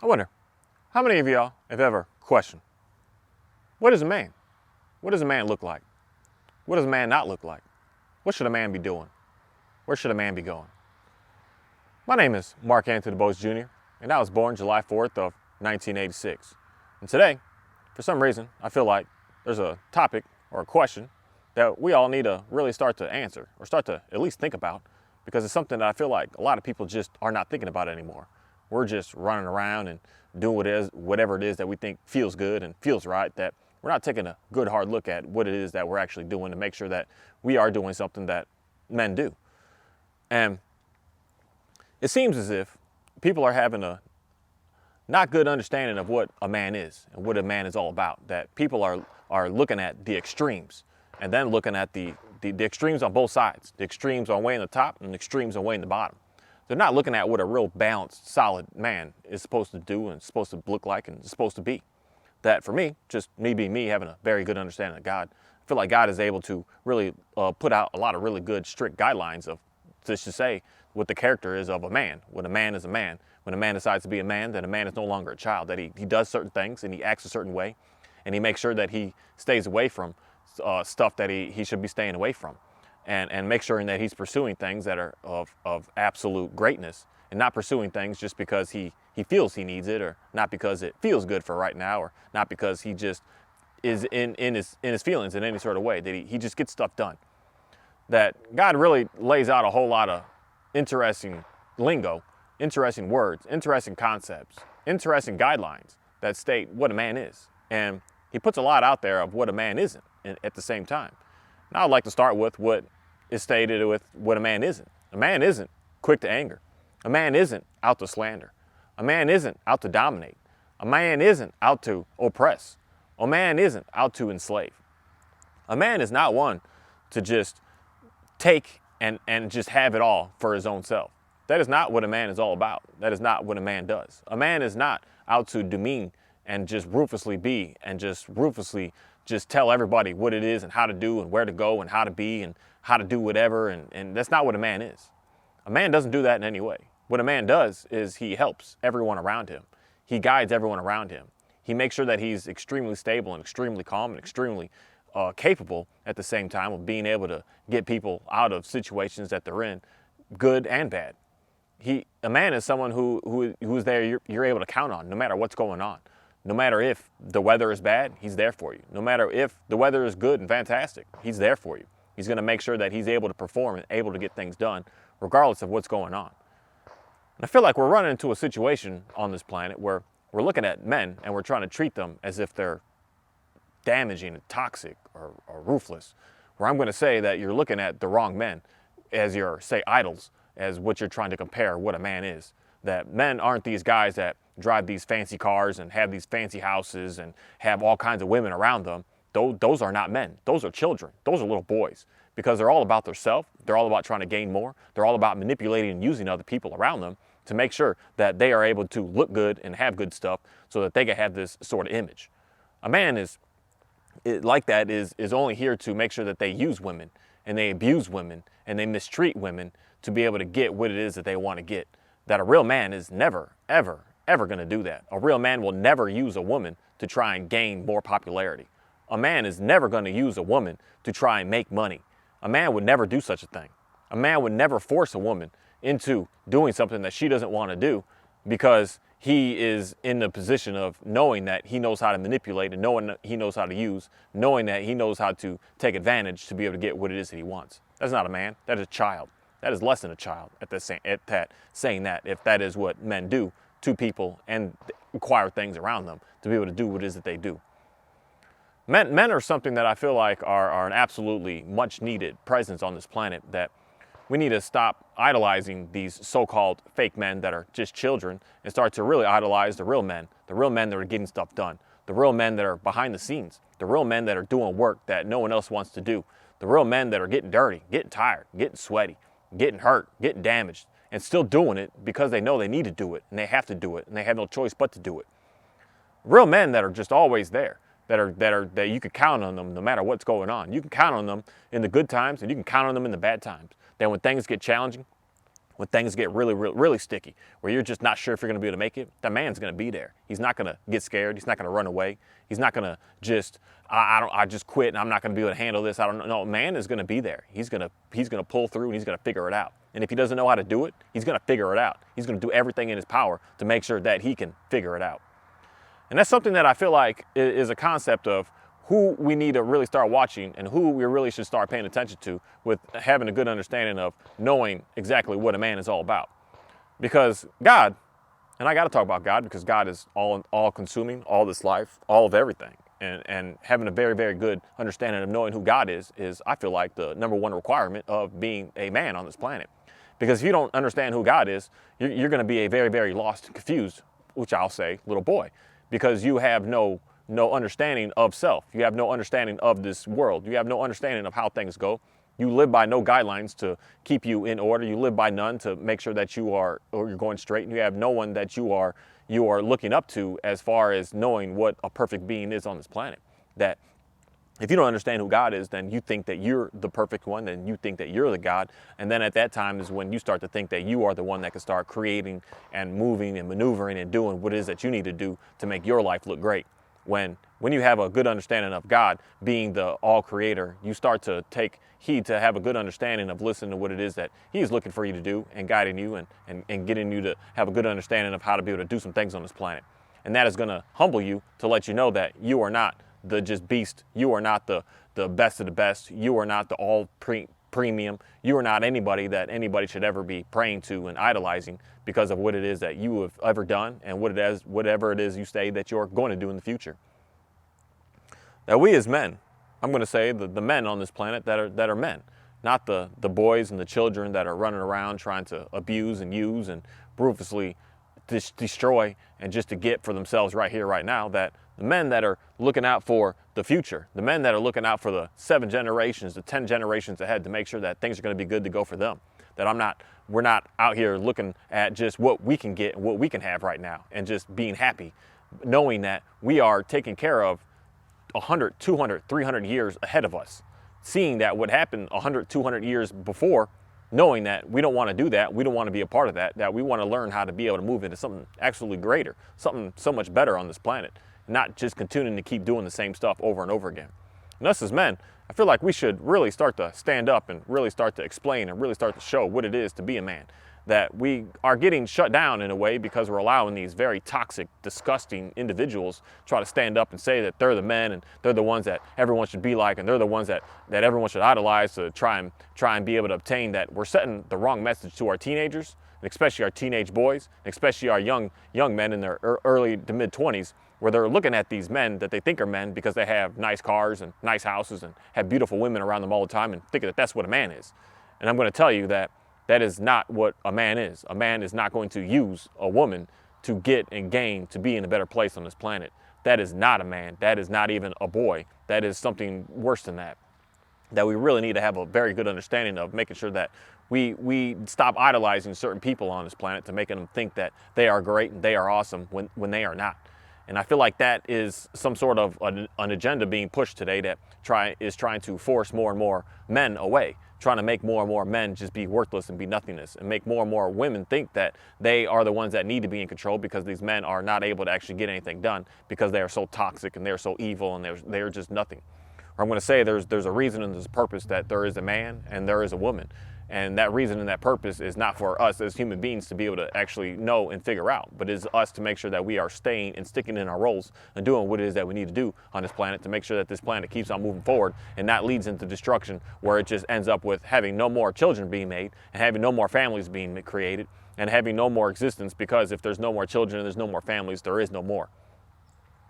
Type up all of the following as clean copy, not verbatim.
I wonder, how many of y'all have ever questioned, what is a man? What does a man look like? What does a man not look like? What should a man be doing? Where should a man be going? My name is Mark Anthony DuBose Jr., and I was born July 4th of 1986. And today, for some reason, I feel like there's a topic or a question that we all need to really start to answer, or start to at least think about, because it's something that I feel like a lot of people just are not thinking about anymore. We're just running around and doing whatever it is that we think feels good and feels right, that we're not taking a good hard look at what it is that we're actually doing to make sure that we are doing something that men do. And it seems as if people are having a not good understanding of what a man is and what a man is all about. That people are looking at the extremes and then looking at the extremes on both sides. The extremes on way in the top and the extremes on way in the bottom. They're not looking at what a real balanced, solid man is supposed to do and supposed to look like and is supposed to be. That for me, just me being me, having a very good understanding of God, I feel like God is able to really put out a lot of really good, strict guidelines of, just to say, what the character is of a man. When a man is a man. When a man decides to be a man, then a man is no longer a child. That he does certain things and he acts a certain way, and he makes sure that he stays away from stuff that he should be staying away from, and make sure that he's pursuing things that are of absolute greatness, and not pursuing things just because he feels he needs it, or not because it feels good for right now, or not because he just is in his feelings in any sort of way, that he just gets stuff done. That God really lays out a whole lot of interesting lingo, interesting words, interesting concepts, interesting guidelines that state what a man is. And he puts a lot out there of what a man isn't at the same time. Now I'd like to start with what is stated with what a man isn't. A man isn't quick to anger. A man isn't out to slander. A man isn't out to dominate. A man isn't out to oppress. A man isn't out to enslave. A man is not one to just take and just have it all for his own self. That is not what a man is all about. That is not what a man does. A man is not out to demean and just ruthlessly be and just ruthlessly just tell everybody what it is and how to do and where to go and how to be and how to do whatever. And that's not what a man is. A man doesn't do that in any way. What a man does is he helps everyone around him. He guides everyone around him. He makes sure that he's extremely stable and extremely calm and extremely capable at the same time of being able to get people out of situations that they're in, good and bad. A man is someone who's there you're able to count on no matter what's going on. No matter if the weather is bad, he's there for you. No matter if the weather is good and fantastic, he's there for you. He's going to make sure that he's able to perform and able to get things done regardless of what's going on. And I feel like we're running into a situation on this planet where we're looking at men and we're trying to treat them as if they're damaging and toxic or ruthless, where I'm going to say that you're looking at the wrong men as your, say, idols, as what you're trying to compare what a man is. That men aren't these guys that drive these fancy cars and have these fancy houses and have all kinds of women around them. Those are not men. Those are children. Those are little boys, because they're all about themselves. They're all about trying to gain more. They're all about manipulating and using other people around them to make sure that they are able to look good and have good stuff so that they can have this sort of image. A man is only here to make sure that they use women and they abuse women and they mistreat women to be able to get what it is that they want to get. That a real man is never, ever, ever going to do that. A real man will never use a woman to try and gain more popularity. A man is never going to use a woman to try and make money. A man would never do such a thing. A man would never force a woman into doing something that she doesn't want to do, because he is in the position of knowing that he knows how to manipulate and knowing that he knows how to use, knowing that he knows how to take advantage to be able to get what it is that he wants. That's not a man. That is a child. That is less than a child saying that, if that is what men do to people and require things around them to be able to do what it is that they do. Men are something that I feel like are an absolutely much needed presence on this planet, that we need to stop idolizing these so-called fake men that are just children and start to really idolize the real men that are getting stuff done, the real men that are behind the scenes, the real men that are doing work that no one else wants to do, the real men that are getting dirty, getting tired, getting sweaty, getting hurt, getting damaged, and still doing it because they know they need to do it and they have to do it and they have no choice but to do it. Real men that are just always there, that you can count on them no matter what's going on. You can count on them in the good times and you can count on them in the bad times. That when things get challenging, when things get really, really, really sticky, where you're just not sure if you're going to be able to make it, that man's going to be there. He's not going to get scared. He's not going to run away. He's not going to just, I just quit and I'm not going to be able to handle this. I don't know. No, man is going to be there. He's going to pull through and he's going to figure it out. And if he doesn't know how to do it, he's going to figure it out. He's going to do everything in his power to make sure that he can figure it out. And that's something that I feel like is a concept of who we need to really start watching and who we really should start paying attention to, with having a good understanding of knowing exactly what a man is all about. Because God, and I got to talk about God because God is all consuming, all this life, all of everything. And having a very, very good understanding of knowing who God is I feel like the number one requirement of being a man on this planet. Because if you don't understand who God is, you're going to be a very, very lost and confused, which I'll say, little boy, because you have no understanding of self. You have no understanding of this world. You have no understanding of how things go. You live by no guidelines to keep you in order. You live by none to make sure that you're going straight. And you have no one that you are looking up to as far as knowing what a perfect being is on this planet. That if you don't understand who God is, then you think that you're the perfect one, then you think that you're the God. And then at that time is when you start to think that you are the one that can start creating and moving and maneuvering and doing what it is that you need to do to make your life look great. When you have a good understanding of God being the all creator, you start to take heed to have a good understanding of listening to what it is that he is looking for you to do and guiding you and getting you to have a good understanding of how to be able to do some things on this planet. And that is going to humble you to let you know that you are not the just beast. You are not the best of the best. You are not the all premium. You are not anybody that anybody should ever be praying to and idolizing because of what it is that you have ever done and whatever it is you say that you're going to do in the future. That we as men, I'm going to say the men on this planet that are men, not the boys and the children that are running around trying to abuse and use and ruthlessly destroy and just to get for themselves right here, right now, that the men that are looking out for the future, the men that are looking out for the 7 generations, the 10 generations ahead to make sure that things are going to be good to go for them. That we're not out here looking at just what we can get and what we can have right now and just being happy, knowing that we are taking care of 100, 200, 300 years ahead of us, seeing that what happened 100, 200 years before, knowing that we don't want to do that, we don't want to be a part of that we want to learn how to be able to move into something absolutely greater, something so much better on this planet, not just continuing to keep doing the same stuff over and over again. And us as men, I feel like we should really start to stand up and really start to explain and really start to show what it is to be a man. That we are getting shut down in a way because we're allowing these very toxic, disgusting individuals try to stand up and say that they're the men and they're the ones that everyone should be like and they're the ones that everyone should idolize to try and be able to obtain. That we're setting the wrong message to our teenagers, and especially our teenage boys, and especially our young men in their early to mid 20s, where they're looking at these men that they think are men because they have nice cars and nice houses and have beautiful women around them all the time and thinking that that's what a man is. And I'm going to tell you that that is not what a man is. A man is not going to use a woman to get and gain to be in a better place on this planet. That is not a man. That is not even a boy. That is something worse than that. That we really need to have a very good understanding of, making sure that we stop idolizing certain people on this planet to making them think that they are great and they are awesome when they are not. And I feel like that is some sort of an agenda being pushed today that is trying to force more and more men away, trying to make more and more men just be worthless and be nothingness, and make more and more women think that they are the ones that need to be in control because these men are not able to actually get anything done because they are so toxic and they're so evil and they're just nothing. Or I'm going to say there's a reason and there's a purpose that there is a man and there is a woman. And that reason and that purpose is not for us as human beings to be able to actually know and figure out, but is us to make sure that we are staying and sticking in our roles and doing what it is that we need to do on this planet to make sure that this planet keeps on moving forward and not leads into destruction, where it just ends up with having no more children being made and having no more families being created and having no more existence, because if there's no more children and there's no more families, there is no more.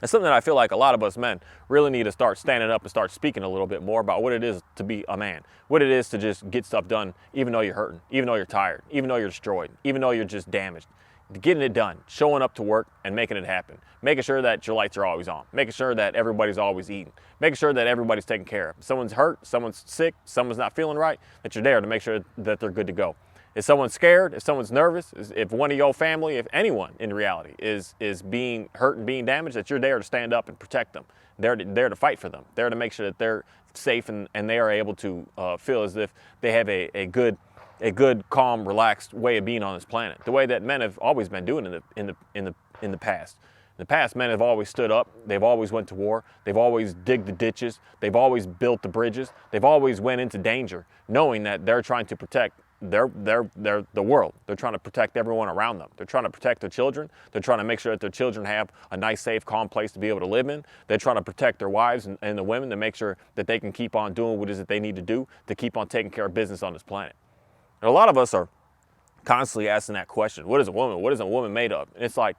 It's something that I feel like a lot of us men really need to start standing up and start speaking a little bit more about what it is to be a man, what it is to just get stuff done even though you're hurting, even though you're tired, even though you're destroyed, even though you're just damaged. Getting it done, showing up to work and making it happen, making sure that your lights are always on, making sure that everybody's always eating, making sure that everybody's taken care of. If someone's hurt, someone's sick, someone's not feeling right, that you're there to make sure that they're good to go. If someone's scared, if someone's nervous, if one of your family, if anyone in reality is being hurt and being damaged, that you're there to stand up and protect them. They're there to fight for them. They're to make sure that they're safe and they are able to feel as if they have a good a good, calm, relaxed way of being on this planet, the way that men have always been doing in the past. In the past, men have always stood up. They've always went to war. They've always digged the ditches. They've always built the bridges. They've always went into danger, knowing that they're trying to protect the world. They're trying to protect everyone around them. They're trying to protect their children. They're trying to make sure that their children have a nice, safe, calm place to be able to live in. They're trying to protect their wives and the women to make sure that they can keep on doing what it is that they need to do to keep on taking care of business on this planet. And a lot of us are constantly asking that question: what is a woman? What is a woman made of? And it's like,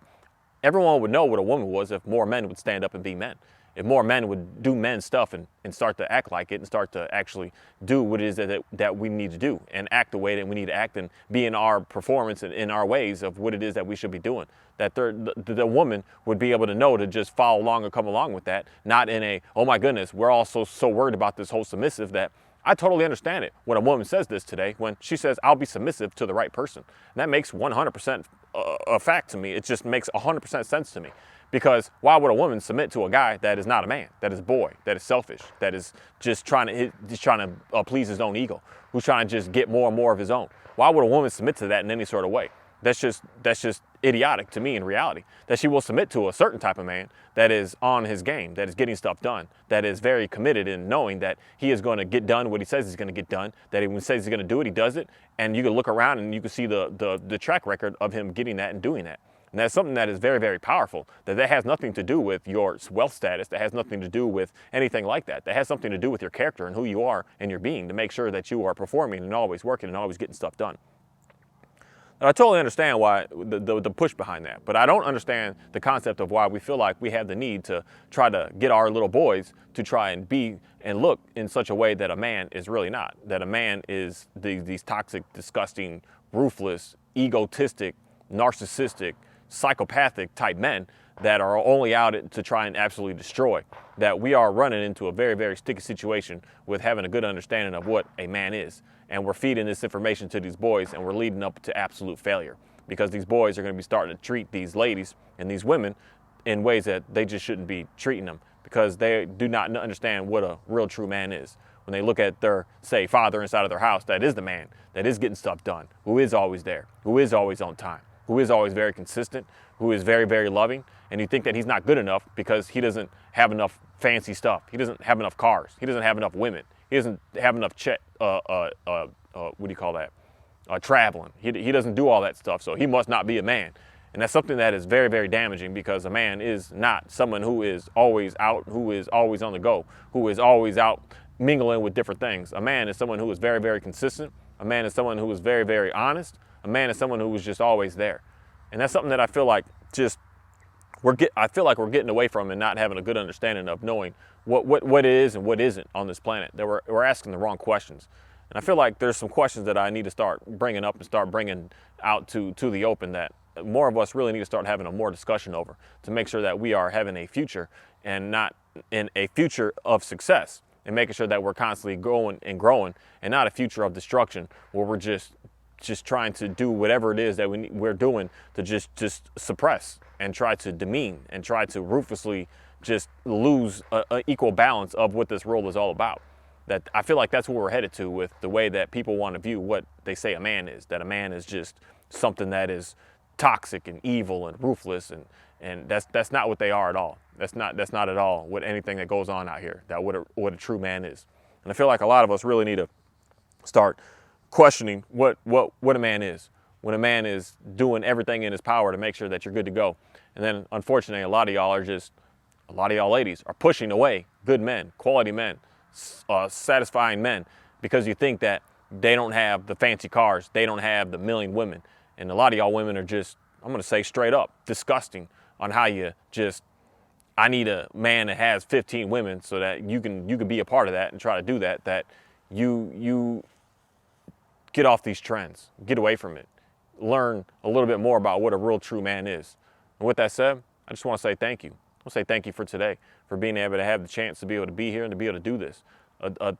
everyone would know what a woman was if more men would stand up and be men. If more men would do men stuff and start to act like it and start to actually do what it is that we need to do and act the way that we need to act and be in our performance and in our ways of what it is that we should be doing. That the woman would be able to know to just follow along or come along with that, not in a, oh my goodness, we're all so worried about this whole submissive. That I totally understand it when a woman says this today, when she says, I'll be submissive to the right person. And that makes 100% a fact to me. It just makes 100% sense to me. Because why would a woman submit to a guy that is not a man, that is a boy, that is selfish, that is just trying to please his own ego, who's trying to just get more and more of his own? Why would a woman submit to that in any sort of way? That's just idiotic to me in reality. That she will submit to a certain type of man that is on his game, that is getting stuff done, that is very committed in knowing that he is going to get done what he says he's going to get done, that when he says he's going to do it, he does it, and you can look around and you can see the track record of him getting that and doing that. And that's something that is very, very powerful, that has nothing to do with your wealth status, that has nothing to do with anything like that. That has something to do with your character and who you are and your being, to make sure that you are performing and always working and always getting stuff done. And I totally understand why the push behind that, but I don't understand the concept of why we feel like we have the need to try to get our little boys to try and be and look in such a way that a man is really not. That a man is these toxic, disgusting, ruthless, egotistic, narcissistic, psychopathic type men that are only out to try and absolutely destroy. That we are running into a very, very sticky situation with having a good understanding of what a man is. And we're feeding this information to these boys, and we're leading up to absolute failure, because these boys are going to be starting to treat these ladies and these women in ways that they just shouldn't be treating them, because they do not understand what a real true man is. When they look at their, say, father inside of their house, that is the man that is getting stuff done, who is always there, who is always on time, who is always very consistent, who is very, very loving, and you think that he's not good enough because he doesn't have enough fancy stuff. He doesn't have enough cars. He doesn't have enough women. He doesn't have enough traveling. He doesn't do all that stuff, so he must not be a man. And that's something that is very, very damaging, because a man is not someone who is always out, who is always on the go, who is always out mingling with different things. A man is someone who is very, very consistent. A man is someone who is very, very honest. A man is someone who is just always there. And that's something that I feel like we're getting away from, and not having a good understanding of knowing what is and what isn't on this planet. That we're asking the wrong questions. And I feel like there's some questions that I need to start bringing up and start bringing out to the open, that more of us really need to start having a more discussion over, to make sure that we are having a future, and not in a future of success, and making sure that we're constantly growing, and not a future of destruction where we're just trying to do whatever it is that we're doing to just suppress and try to demean and try to ruthlessly just lose an equal balance of what this world is all about. That I feel like that's where we're headed to, with the way that people want to view what they say a man is. That a man is just something that is toxic and evil and ruthless, and that's not what they are at all. That's not at all what anything that goes on out here. That what a true man is. And I feel like a lot of us really need to start questioning what a man is, when a man is doing everything in his power to make sure that you're good to go. And then unfortunately, a lot of y'all ladies are pushing away good men, quality men, satisfying men, because you think that they don't have the fancy cars, they don't have the million women. And a lot of y'all women are just, I'm going to say straight up, disgusting on how you just, I need a man that has 15 women so that you can be a part of that and try to do that. That you get off these trends, get away from it, learn a little bit more about what a real true man is. And with that said, I just want to say thank you. I want to say thank you for today, for being able to have the chance to be able to be here and to be able to do this.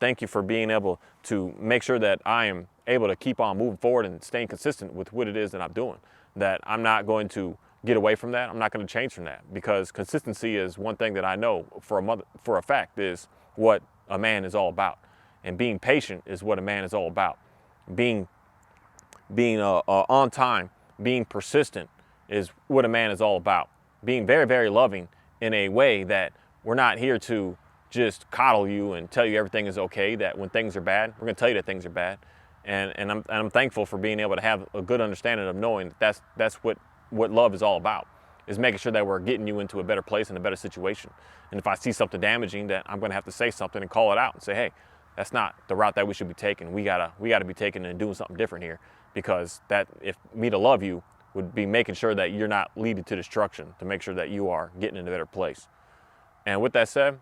Thank you for being able to make sure that I am able to keep on moving forward and staying consistent with what it is that I'm doing. That I'm not going to get away from that. I'm not going to change from that, because consistency is one thing that I know for a fact is what a man is all about. And being patient is what a man is all about. Being being on time, being persistent is what a man is all about. Being very, very loving in a way that we're not here to just coddle you and tell you everything is okay, that when things are bad, we're going to tell you that things are bad. And I'm thankful for being able to have a good understanding of knowing that that's what love is all about, is making sure that we're getting you into a better place and a better situation. And if I see something damaging, that I'm going to have to say something and call it out and say, hey, that's not the route that we should be taking. We gotta be taking and doing something different here, because that, if me to love you, would be making sure that you're not leading to destruction, to make sure that you are getting in a better place. And with that said,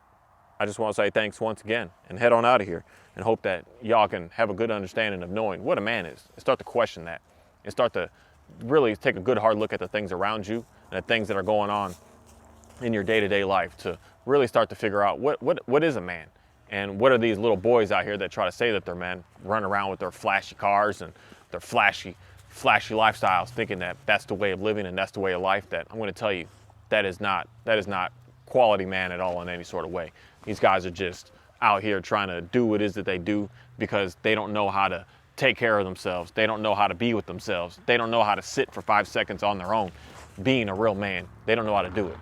I just want to say thanks once again and head on out of here, and hope that y'all can have a good understanding of knowing what a man is, and start to question that, and start to really take a good hard look at the things around you and the things that are going on in your day-to-day life, to really start to figure out what is a man, and what are these little boys out here that try to say that they're men, run around with their flashy cars and their flashy lifestyles, thinking that that's the way of living and that's the way of life. That I'm going to tell you, that is not quality man at all in any sort of way. These guys are just out here trying to do what it is that they do because they don't know how to take care of themselves. They don't know how to be with themselves. They don't know how to sit for 5 seconds on their own, being a real man. They don't know how to do it.